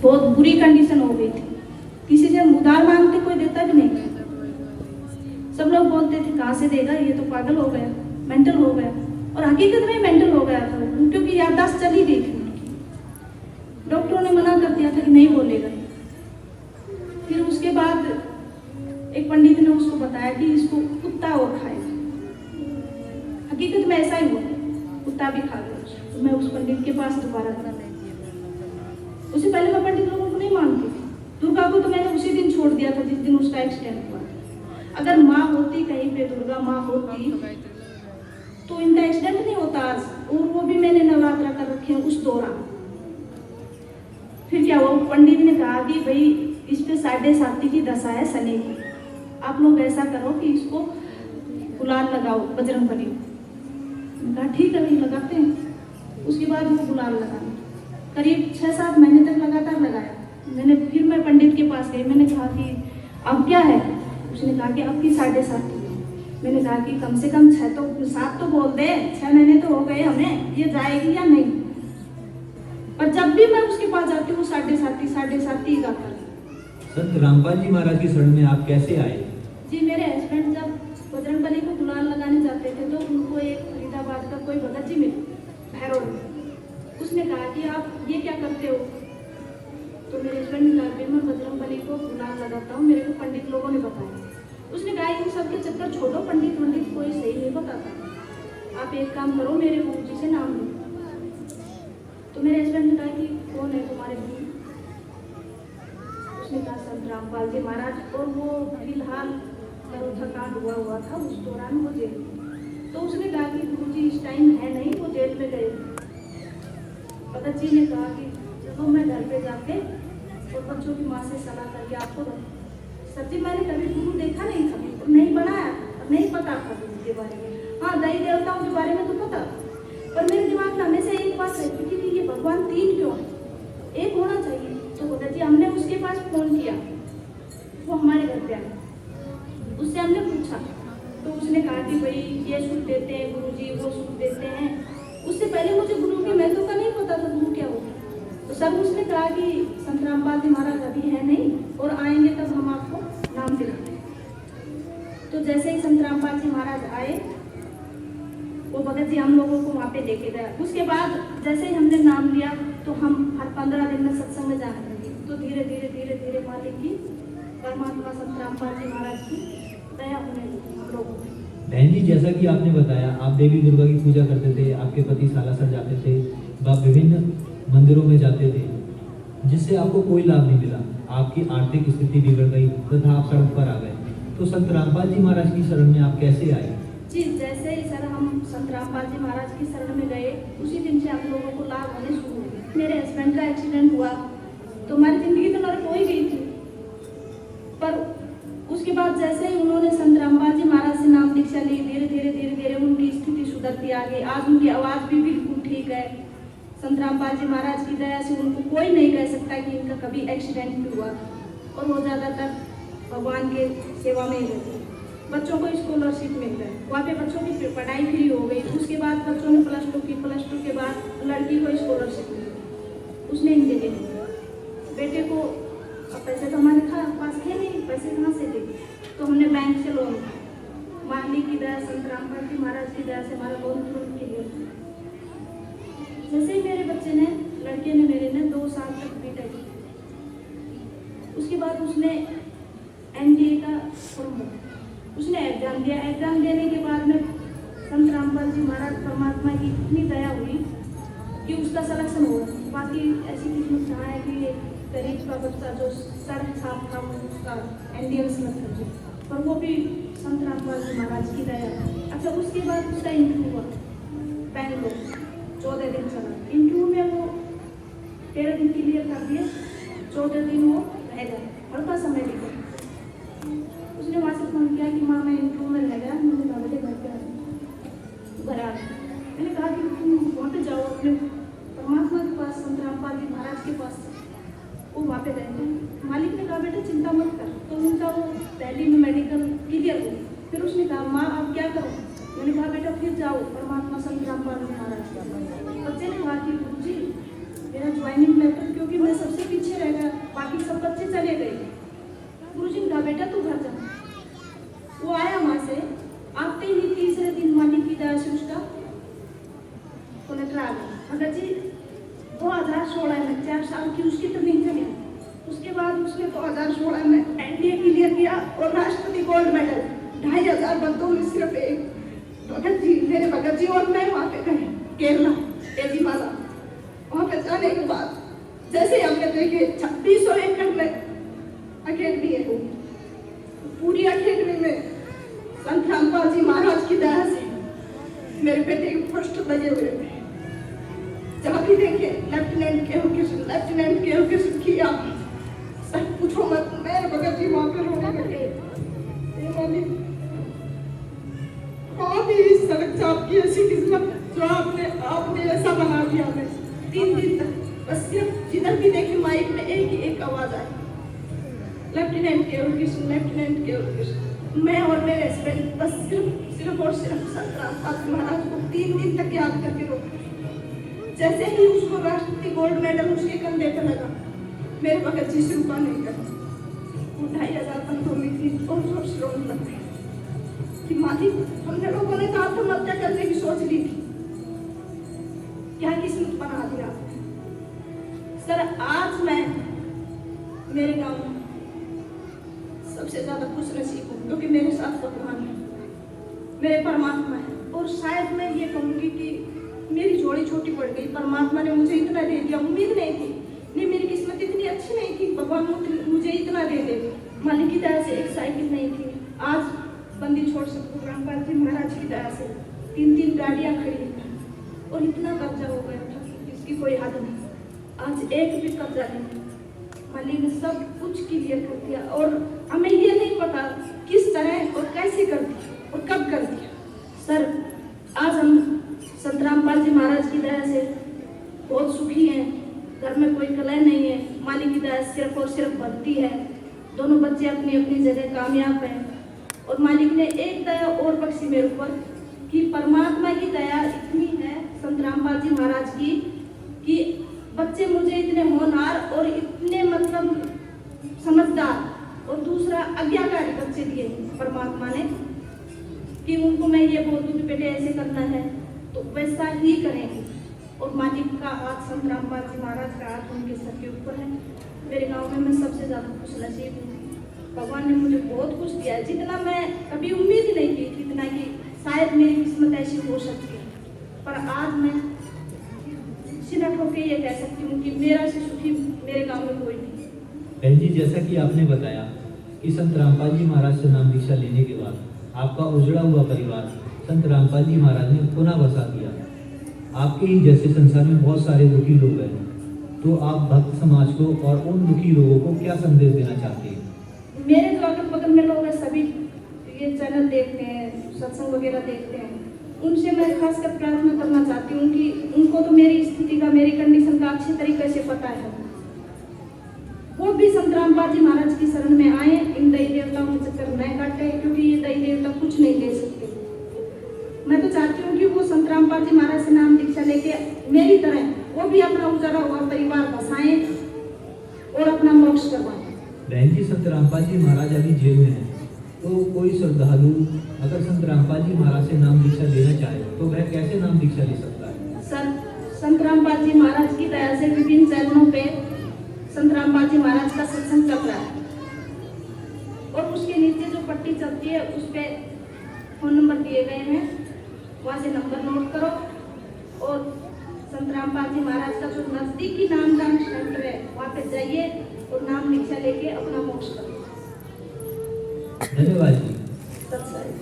बहुत बुरी कंडीशन हो गई थी, किसी से उधार मांगते कोई देता भी नहीं। सब लोग बोलते थे कहाँ से देगा, ये तो पागल हो गया, मेंटल हो गया। और हकीकत में मेंटल हो गया था वो, क्योंकि याददाश्त चली गई थी उनकी। डॉक्टरों ने मना कर दिया था कि नहीं बोलेगा। फिर उसके बाद एक पंडित ने उसको बताया कि इसको कुत्ता और खाएगा। हकीकत में ऐसा ही हुआ, कुत्ता भी खा गया। तो मैं उस पंडित के पास दोबारा गई। उससे पहले मैं पंडित लोगों को नहीं मानती थी। दुर्गा को तो मैंने उसी दिन छोड़ दिया था जिस दिन उसका एक्सीडेंट हुआ। अगर माँ होती कहीं पे, दुर्गा माँ होती, तो इनका एक्सीडेंट नहीं होता आज। और वो भी मैंने नवरात्रा कर रखे हैं उस दौरान। फिर क्या हुआ, पंडित ने कहा कि भाई इस पे 7.5 की दशा है शनि की, आप लोग ऐसा करो कि इसको गुलाल लगाओ बजरंगबली को। कहा ठीक है भाई लगाते हैं। उसके बाद वो गुलाल लगाना करीब 6-7 महीने तक लगातार लगाया। फिर मैं पंडित के पास गई, मैंने कहा कि अब क्या है। उसने कहा कि अब की 7.5 की। मैंने कहा कि कम से कम 7 तो बोल दे, 6 महीने तो हो गए हमें, ये जाएगी या नहीं। पर जब भी मैं उसके पास जाती हूँ 7.5 ही गाता है। संत रामपाल जी महाराज की शरण में आप कैसे आए? जी, मेरे हस्बैंड जब बजरंगबली को गुलाल लगाने जाते थे तो उनको एक फरीदाबाद का कोई भगत जी मिले भैरव में। उसने कहा कि आप ये क्या करते हो। तो मेरे हस्बैंड ने कहा कि मैं बजरंगबली को गुलाल लगाता हूँ, मेरे को पंडित लोगों ने बताया। उसने कहा इन सब के चक्कर छोड़ो, पंडित कोई सही नहीं बताता, आप एक काम करो मेरे गुरु जी से नाम लो। तो मेरे हस्बैंड ने कहा कि कौन है तुम्हारे गुरु। उसने कहा संत रामपाल जी महाराज। और वो फिलहाल करोथा कांड हुआ था, उस दौरान वो जेल में। तो उसने कहा कि गुरु जी इस टाइम है नहीं, वो जेल में गए। भगत जी ने कहा कि चलो मैं घर पे जाके और बच्चों की माँ से सलाह करके आपको बताऊं। सच्ची मैंने कभी गुरु देखा नहीं था, नहीं बनाया, नहीं पता था गुरु के बारे में। हाँ, देवी देवताओं के बारे में तो पता, पर मेरे दिमाग में हमेशा एक बात रहती थी कि ये भगवान 3 क्यों है, एक होना चाहिए। तो भगत जी, हमने उसके पास फोन किया, वो हमारे घर पे आया। उससे हमने पूछा तो उसने कहा कि भाई ये सूट देते हैं गुरुजी, वो सूट देते हैं। उससे पहले मुझे गुरु के महत्व का नहीं पता था गुरु क्या होता। तो सब उसने कहा कि संत रामपाल जी महाराज अभी है नहीं और आएंगे तब हम आपको नाम दिलाते हैं। तो जैसे ही संत रामपाल जी महाराज आए, वो भगत जी हम लोगों को वहाँ पे लेके गया। उसके बाद जैसे ही हमने नाम लिया तो हम हर 15 दिन में सत्संग में जाने लगे। तो धीरे धीरे मालिक की, परमात्मा संत रामपाल जी महाराज की दया होने लगी हम लोगों को। बहन जी, जैसा कि आपने बताया आप देवी दुर्गा की पूजा करते थे, आपके पति सालासर जाते थे, आप विभिन्न मंदिरों में जाते थे, जिससे आपको कोई लाभ नहीं मिला, आपकी आर्थिक स्थिति बिगड़ गई तथा आप सड़क पर आ गए। तो संत रामपाल जी महाराज की शरण में आप कैसे आए? जी, जैसे ही सर हम संत रामपाल जी महाराज की शरण में गए, उसी दिन से हम लोगों को लाभ होने शुरू हुए। मेरे हस्बैंड का एक्सीडेंट हुआ तो हमारी जिंदगी तो नरक हो ही गई थी। पर उसके बाद जैसे ही उन्होंने संत रामपाल जी महाराज से नाम दीक्षा ली, धीरे धीरे उनकी स्थिति सुधरती आ गई। आज उनकी आवाज़ भी बिल्कुल ठीक है। संत रामपाल जी महाराज की दया से उनको कोई नहीं कह सकता कि इनका कभी एक्सीडेंट भी हुआ। और वो ज़्यादातर भगवान के सेवा में ही रहते। बच्चों को स्कॉलरशिप मिल गई, वहाँ पे बच्चों की पढ़ाई फ्री हो गई। उसके बाद बच्चों ने +2 की, +2 के बाद लड़की को स्कॉलरशिप मिली, उसने इन जगह दी। बेटे को अब पैसे तो हमारे पास थे नहीं, पैसे कहाँ से दे, तो हमने बैंक से लोन लिया। मालिक की दया, संत रामपाल जी महाराज की दया से हमारा लोन तुरंत क्लियर हुआ। जैसे ही मेरे बच्चे ने, लड़के ने मेरे ने 2 साल तक बीटेक की। उसके बाद उसने NDA का फॉर्म भरा, उसने एग्जाम दिया। एग्जाम देने के बाद में संत रामपाल जी महाराज परमात्मा की इतनी दया हुई कि उसका सिलेक्शन हुआ। बाकी ऐसी किस्मत कहाँ है कि गरीब का बच्चा जो सड़क साफ था उसका NDA सिलेक्शन हुआ, पर वो भी संत रामपाल जी महाराज की दया। अच्छा, उसके बाद उसका इंटरव्यू हुआ बैंगलोर, 14 दिन चला। इंटरव्यू में वो 13 दिन क्लियर कर दिए, 14 दिन वो रह गए, हल्का समय निकल। उसने वहाँ से फोन किया कि माँ मैं इंटरव्यू में रह गया, मैंने कहा बेटे घर पे आ। मैंने कहा कि तुम वहाँ पे जाओ अपने परमात्मा के पास, संत रामपाल जी महाराज के पास। वो वहाँ पे रहते। मालिक ने कहा बेटे चिंता मत कर। तो उनका वो दिल्ली में मेडिकल क्लियर हो। फिर उसने कहा माँ आप क्या करो। मैंने कहा बेटा फिर जाओ परमात्मा संत रामपाल जी महाराज के पास। बच्चे ने कहा कि गुरुजी मेरा ज्वाइनिंग लेटर क्यों क्योंकि मैं सबसे पीछे रह गया, बाकी सब बच्चे चले गए। गुरुजी ने कहा बेटा तू घर जा। वो आया वहां से, आते ही तीसरे दिन मालिक की दया से उसका कलेक्टर आ गया। भगत जी 2016 में 4 साल की उसकी ट्रेनिंग चली। उसके बाद उसने 2016 में एनडीए क्लियर किया और राष्ट्रपति गोल्ड मेडल 2500 बंदों में सिर्फ एक भगत जी, मेरे भगत जी और मैं वहाँ पे गए केरला एजीमाला। वहाँ पे जाने के बाद जैसे हमने देखे 2600 एकड़ में अकेडमी है, वो पूरी अकेडमी में संत रामपाल जी महाराज की दया से मेरे बेटे के फर्स्ट लगे हुए थे। जहाँ भी देखे लेफ्टिनेंट के एजुकेशन किया, सब पूछो मत, मेरे भगत जी वहाँ पे रोने लगे। बहुत ही सड़क आपकी ऐसी किस्मत जो आपने ऐसा बना दिया। हमें 3 दिन तक बस सिर्फ जिधर भी देखे माइक में एक आवाज आई, लेफ्टिनेंट के एजुकेशन। मैं और मेरे हस्बैंड बस सिर्फ और सिर्फ संत रामपाल महाराज को 3 दिन तक याद करके रोके। जैसे ही उसको राष्ट्रपति गोल्ड मेडल उसके कंधे पर लगा, मेरे भगत जी से रुका नहीं कर। वो 2500 बंदों में इतनी जोर से रोने लग गए कि मालिक, हमने लोगों ने तो आत्महत्या करने की सोच ली थी, क्या किस्मत बना दिया सर। आज मैं मेरे गांव में सबसे ज्यादा खुश नसीब हूँ क्योंकि मेरे साथ भगवान है, मेरे परमात्मा है। और शायद मैं ये कहूँगी कि मेरी जोड़ी छोटी पड़ गई, परमात्मा ने मुझे इतना दे दिया, उम्मीद नहीं थी, नहीं मेरी किस्मत इतनी अच्छी नहीं थी भगवान मुझे इतना दे दे। मालिक की दया से एक साइकिल नहीं थी, आज बंदी छोड़ सकते रामपाल जी महाराज की दया से 3 गाड़ियाँ खड़ी हैं और इतना कब्जा हो गया था इसकी कोई हद नहीं। आज एक भी कब्जा नहीं, मालिक ने सब कुछ क्लियर कर दिया और हमें ये नहीं पता किस तरह और कैसे कर दिया और कब कर दिया। सर आज हम संत रामपाल जी महाराज की दया से बहुत सुखी हैं, घर में कोई कलह नहीं है, मालिक की दया सिर्फ और सिर्फ बनती है। दोनों बच्चे अपनी अपनी जगह कामयाब हैं और मालिक ने एक दया और बख्शी मेरे ऊपर कि परमात्मा की दया इतनी है संत रामपाल जी महाराज की कि बच्चे मुझे इतने होनहार और इतने मतलब समझदार और दूसरा आज्ञाकारी बच्चे दिए परमात्मा ने कि उनको मैं ये बोल दूं कि बेटे ऐसे करना है तो वैसा ही करेंगे। और मालिक का हाथ संत रामपाल जी महाराज का हाथ उनके सर के ऊपर है। मेरे गांव में मैं सबसे ज्यादा खुश नसीब हूँ, भगवान ने मुझे बहुत कुछ दिया है जितना मैं कभी उम्मीद ही नहीं की थी, इतना कि शायद मेरी किस्मत ऐसी हो सकती है। पर आज मैं सीधा ठोके ये कह सकती हूँ कि मेरा से सुखी मेरे गांव में कोई नहीं। बहन जी, जैसा कि आपने बताया कि संत रामपाल जी महाराज से नाम दीक्षा लेने के बाद आपका उजड़ा हुआ परिवार संत रामपाल जी महाराज ने पुनः बसा दिया। आपके ही जैसे संसार में बहुत सारे दुखी लोग हैं, तो आप भक्त समाज को और उन दुखी लोगों को क्या संदेश देना चाहते हैं? मेरे जो अगल बगल में लोग हैं सभी ये चैनल देखते हैं, सत्संग वगैरह देखते हैं, उनसे मैं खासकर प्रार्थना करना चाहती हूँ कि उनको तो मेरी स्थिति का, मेरी कंडीशन का अच्छी तरीके से पता है, वो भी संत रामपाल जी महाराज की शरण में आए, इन दैवी देवताओं के चक्कर न काटे क्योंकि ये दैवी देवता कुछ नहीं दे सकते। मैं तो चाहती हूँ कि वो संत रामपाल जी महाराज से नाम दीक्षा लेके मेरी तरह वो भी अपना उजड़ा हुआ परिवार बसाएं और अपना मोक्ष करवाएं। बहन जी, संत रामपाल जी महाराज अभी जेल में हैं, तो कोई श्रद्धालु अगर संत रामपाल जी महाराज से नाम दीक्षा लेना चाहे तो वह कैसे नाम दीक्षा ले सकता है? सर, संत रामपाल जी महाराज की दया से विभिन्न चैनलों पे संत रामपाल जी महाराज का सत्संग चल रहा है और उसके नीचे जो पट्टी चलती है उस पे फोन नंबर दिए गए हैं, वहाँ से नंबर नोट करो और संत रामपाल जी महाराज का जो नजदीकी नामदान सेंटर है वहाँ पे जाइए और नाम दीक्षा लेके अपना मोक्ष करो। धन्यवाद जी। सत्संग